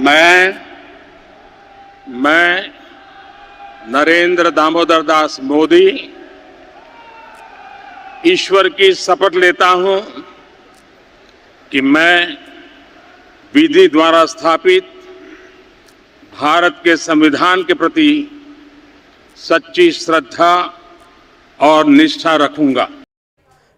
मैं नरेंद्र दामोदर दास मोदी ईश्वर की शपथ लेता हूं कि मैं विधि द्वारा स्थापित भारत के संविधान के प्रति सच्ची श्रद्धा और निष्ठा रखूंगा।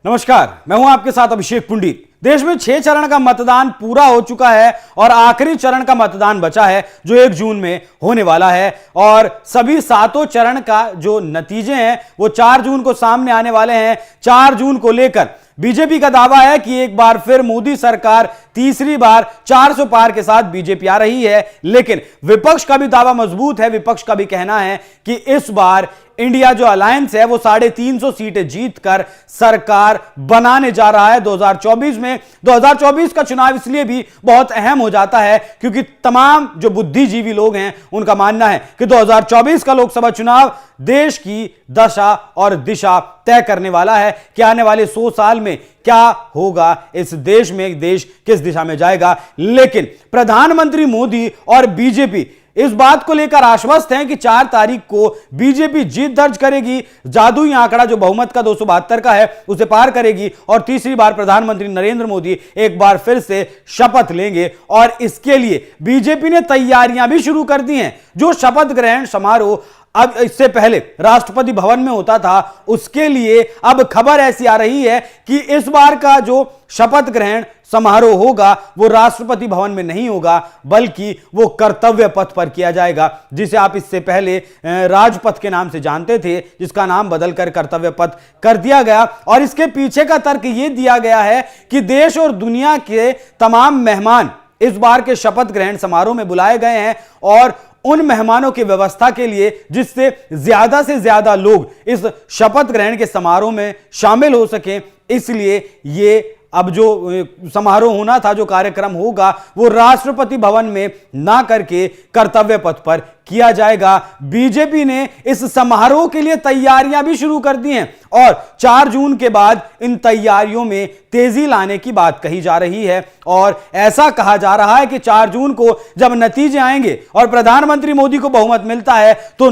नमस्कार, मैं हूं आपके साथ अभिषेक पुंडीर। देश में 6 चरण का मतदान पूरा हो चुका है और आखिरी चरण का मतदान बचा है जो 1 जून में होने वाला है और सभी 7 चरण का जो नतीजे हैं वो 4 जून को सामने आने वाले हैं। 4 जून को लेकर बीजेपी का दावा है कि एक बार फिर मोदी सरकार तीसरी बार 400 पार के साथ बीजेपी आ रही है, लेकिन विपक्ष का भी दावा मजबूत है। विपक्ष का भी कहना है कि इस बार इंडिया जो अलायंस है वो 350 सीटें जीतकर सरकार बनाने जा रहा है 2024 में। 2024 का चुनाव इसलिए भी बहुत अहम हो जाता है क्योंकि तमाम जो बुद्धिजीवी लोग हैं उनका मानना है कि 2024 का लोकसभा चुनाव देश की दशा और दिशा तय करने वाला है कि आने वाले 100 साल में क्या होगा इस देश में, देश किस दिशा में जाएगा। लेकिन प्रधानमंत्री मोदी और बीजेपी इस बात को लेकर आश्वस्त हैं कि 4 तारीख को बीजेपी जीत दर्ज करेगी, जादुई आंकड़ा जो बहुमत का 272 का है उसे पार करेगी और तीसरी बार प्रधानमंत्री नरेंद्र मोदी एक बार फिर से शपथ लेंगे। और इसके लिए बीजेपी ने तैयारियां भी शुरू कर दी हैं। जो शपथ ग्रहण समारोह अब इससे पहले राष्ट्रपति भवन में होता था, उसके लिए अब खबर ऐसी आ रही है कि इस बार का जो शपथ ग्रहण समारोह होगा वो राष्ट्रपति भवन में नहीं होगा बल्कि वो कर्तव्य पथ पर किया जाएगा, जिसे आप इससे पहले राजपथ के नाम से जानते थे, जिसका नाम बदलकर कर्तव्य पथ कर दिया गया। और इसके पीछे का तर्क ये दिया गया है कि देश और दुनिया के तमाम मेहमान इस बार के शपथ ग्रहण समारोह में बुलाए गए हैं और उन मेहमानों की व्यवस्था के लिए जिससे ज्यादा से ज्यादा लोग इस शपथ ग्रहण के समारोह में शामिल हो सकें, इसलिए ये अब जो समारोह होना था, जो कार्यक्रम होगा वो राष्ट्रपति भवन में ना करके कर्तव्य पथ पर किया जाएगा। बीजेपी ने इस समारोह के लिए तैयारियां भी शुरू कर दी हैं और 4 जून के बाद इन तैयारियों में तेजी लाने की बात कही जा रही है। और ऐसा कहा जा रहा है कि 4 जून को जब नतीजे आएंगे और प्रधानमंत्री मोदी को बहुमत मिलता है तो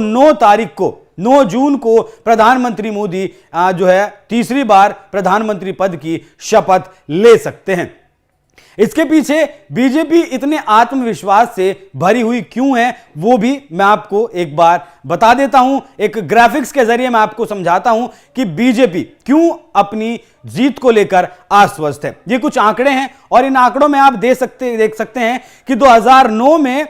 9 जून को प्रधानमंत्री मोदी जो है तीसरी बार प्रधानमंत्री पद की शपथ ले सकते हैं। इसके पीछे बीजेपी इतने आत्मविश्वास से भरी हुई क्यों है वो भी मैं आपको एक बार बता देता हूं। एक ग्राफिक्स के जरिए मैं आपको समझाता हूं कि बीजेपी क्यों अपनी जीत को लेकर आश्वस्त है। ये कुछ आंकड़े हैं और इन आंकड़ों में आप देख सकते हैं कि 2009 में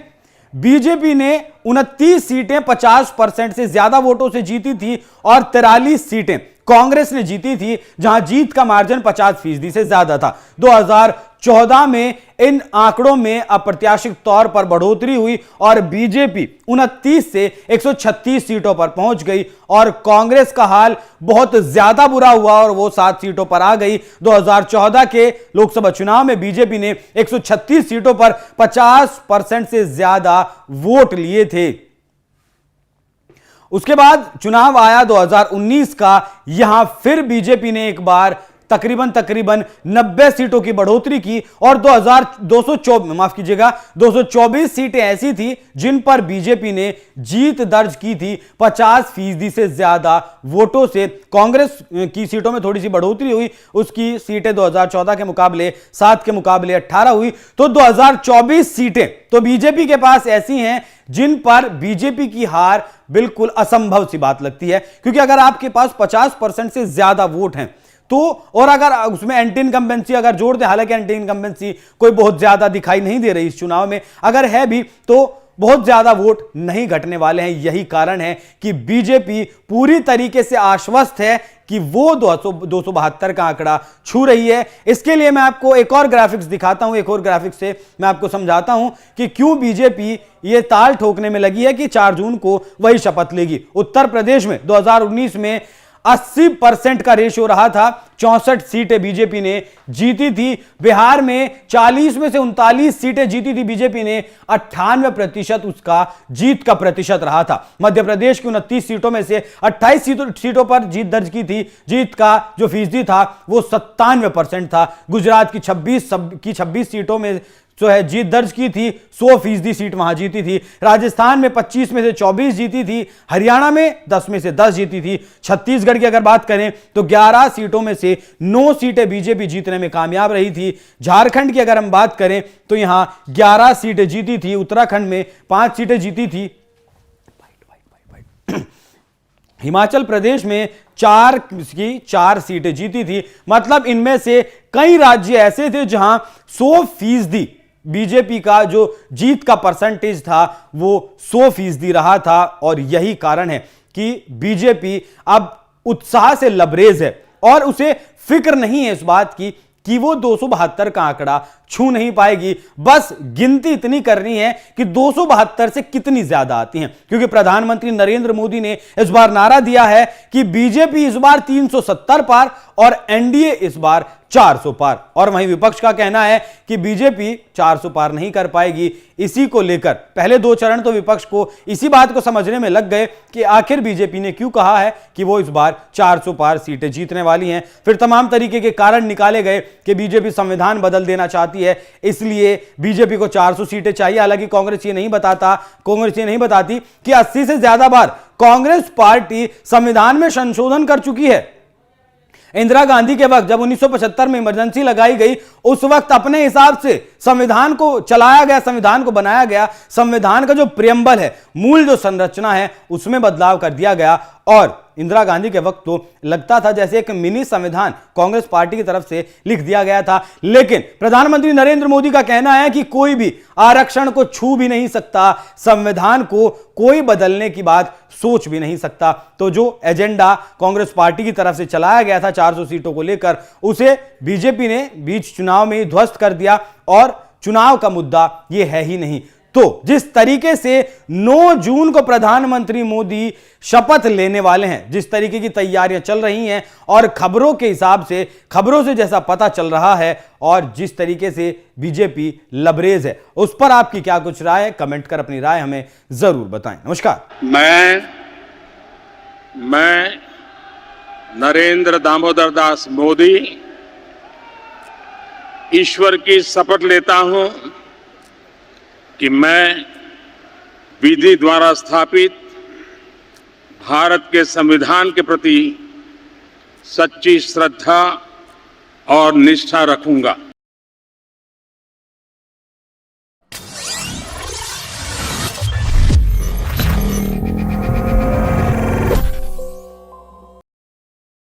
बीजेपी ने 29 सीटें 50% से ज्यादा वोटों से जीती थी और 43 सीटें कांग्रेस ने जीती थी, जहां जीत का मार्जिन 50% से ज्यादा था। 2014 में इन आंकड़ों में अप्रत्याशित तौर पर बढ़ोतरी हुई और बीजेपी 29 से 136 सीटों पर पहुंच गई और कांग्रेस का हाल बहुत ज्यादा बुरा हुआ और वो 7 सीटों पर आ गई। 2014 के लोकसभा चुनाव में बीजेपी ने 136 सीटों पर 50% से ज्यादा वोट लिए थे। उसके बाद चुनाव आया 2019 का, यहां फिर बीजेपी ने एक बार तकरीबन 90 सीटों की बढ़ोतरी की और 224 सीटें ऐसी थी जिन पर बीजेपी ने जीत दर्ज की थी 50% से ज्यादा वोटों से। कांग्रेस की सीटों में थोड़ी सी बढ़ोतरी हुई, उसकी सीटें 2014 के मुकाबले 7 के मुकाबले 18 हुई। तो 2024 सीटें तो बीजेपी के पास ऐसी हैं जिन पर बीजेपी की हार बिल्कुल असंभव सी बात लगती है, क्योंकि अगर आपके पास 50% से ज्यादा वोट हैं तो, और अगर उसमें एंटी इनकम्बेंसी अगर जोड़ दे, हालांकि एंटी इनकम्बेंसी कोई बहुत ज्यादा दिखाई नहीं दे रही इस चुनाव में, अगर है भी तो बहुत ज्यादा वोट नहीं घटने वाले हैं। यही कारण है कि बीजेपी पूरी तरीके से आश्वस्त है कि वो 272 का आंकड़ा छू रही है। इसके लिए मैं आपको एक और ग्राफिक्स दिखाता हूं, एक और ग्राफिक्स से मैं आपको समझाता हूं कि क्यों बीजेपी ये ताल ठोकने में लगी है कि 4 जून को वही शपथ लेगी। उत्तर प्रदेश में 2019 में 80% का रेशियो रहा था, 64 सीटें बीजेपी ने जीती थी। बिहार में 40 में से 39 सीटें जीती थी बीजेपी ने, 98% उसका जीत का प्रतिशत रहा था। मध्य प्रदेश की 29 सीटों में से 28 सीटों पर जीत दर्ज की थी, जीत का जो फीसदी था वो 97% था। गुजरात की 26 सीटों में जो है जीत दर्ज की थी, 100% सीट वहां जीती थी। राजस्थान में 25 में से 24 जीती थी, हरियाणा में 10 में से 10 जीती थी। छत्तीसगढ़ की अगर बात करें तो 11 सीटों में से 9 सीटें बीजेपी जीतने में कामयाब रही थी। झारखंड की अगर हम बात करें तो यहां 11 सीटें जीती थी, उत्तराखंड में 5 सीटें जीती थी, हिमाचल प्रदेश में 4 सीटें जीती थी। मतलब इनमें से कई राज्य ऐसे थे जहां 100% बीजेपी का जो जीत का परसेंटेज था वो 100% रहा था। और यही कारण है कि बीजेपी अब उत्साह से लबरेज है और उसे फिक्र नहीं है इस बात की कि वो 272 का आंकड़ा छू नहीं पाएगी। बस गिनती इतनी करनी है कि 272 से कितनी ज्यादा आती हैं, क्योंकि प्रधानमंत्री नरेंद्र मोदी ने इस बार नारा दिया है कि बीजेपी इस बार 370 पार और एनडीए इस बार 400 पार। और वहीं विपक्ष का कहना है कि बीजेपी 400 पार नहीं कर पाएगी। इसी को लेकर पहले 2 चरण तो विपक्ष को इसी बात को समझने में लग गए कि आखिर बीजेपी ने क्यों कहा है कि वो इस बार 400 पार सीटें जीतने वाली हैं। फिर तमाम तरीके के कारण निकाले गए कि बीजेपी संविधान बदल देना चाहती है, इसलिए बीजेपी को 400 सीटें चाहिए। हालांकि कांग्रेस ये नहीं बताती कि 80 से ज्यादा बार कांग्रेस पार्टी संविधान में संशोधन कर चुकी है। इंदिरा गांधी के वक्त जब 1975 में इमरजेंसी लगाई गई, उस वक्त अपने हिसाब से संविधान को चलाया गया, संविधान को बनाया गया। संविधान का जो प्रियम्बल है, मूल जो संरचना है, उसमें बदलाव कर दिया गया। और इंदिरा गांधी के वक्त तो लगता था जैसे एक मिनी संविधान कांग्रेस पार्टी की तरफ से लिख दिया गया था। लेकिन प्रधानमंत्री नरेंद्र मोदी का कहना है कि कोई भी आरक्षण को छू भी नहीं सकता, संविधान को कोई बदलने की बात सोच भी नहीं सकता। तो जो एजेंडा कांग्रेस पार्टी की तरफ से चलाया गया था 400 सीटों को लेकर, उसे बीजेपी ने बीच चुनाव में ध्वस्त कर दिया और चुनाव का मुद्दा यह है ही नहीं। तो जिस तरीके से 9 जून को प्रधानमंत्री मोदी शपथ लेने वाले हैं, जिस तरीके की तैयारियां चल रही हैं और खबरों के हिसाब से, खबरों से जैसा पता चल रहा है और जिस तरीके से बीजेपी लबरेज है, उस पर आपकी क्या कुछ राय है? कमेंट कर अपनी राय हमें जरूर बताएं। नमस्कार। मैं नरेंद्र दामोदर दास मोदी ईश्वर की शपथ लेता हूं कि मैं विधि द्वारा स्थापित भारत के संविधान के प्रति सच्ची श्रद्धा और निष्ठा रखूंगा।